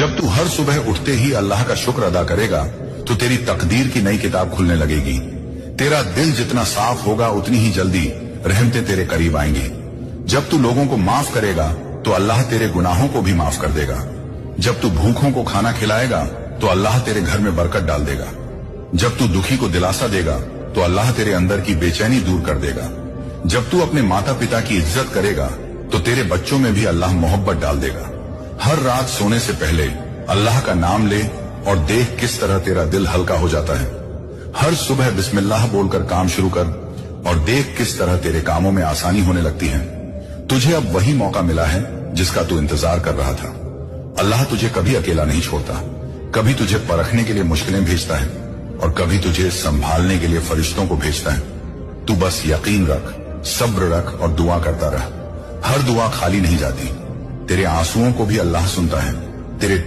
जब तू हर सुबह उठते ही अल्लाह का शुक्र अदा करेगा तो तेरी तकदीर की नई किताब खुलने लगेगी। तेरा दिल जितना साफ होगा उतनी ही जल्दी रहमतें तेरे करीब आएंगी। जब तू लोगों को माफ करेगा तो अल्लाह तेरे गुनाहों को भी माफ कर देगा। जब तू भूखों को खाना खिलाएगा तो अल्लाह तेरे घर में बरकत डाल देगा। जब तू दुखी को दिलासा देगा तो अल्लाह तेरे अंदर की बेचैनी दूर कर देगा। जब तू अपने माता पिता की इज्जत करेगा तो तेरे बच्चों में भी अल्लाह मोहब्बत डाल देगा। हर रात सोने से पहले अल्लाह का नाम ले और देख किस तरह तेरा दिल हल्का हो जाता है। हर सुबह बिस्मिल्लाह बोलकर काम शुरू कर और देख किस तरह तेरे कामों में आसानी होने लगती है। तुझे अब वही मौका मिला है जिसका तू इंतजार कर रहा था। अल्लाह तुझे कभी अकेला नहीं छोड़ता। कभी तुझे परखने के लिए मुश्किलें भेजता है और कभी तुझे संभालने के लिए फरिश्तों को भेजता है। तू बस यकीन रख, सब्र रख और दुआ करता रह। हर दुआ खाली नहीं जाती। तेरे आंसुओं को भी अल्लाह सुनता है। तेरे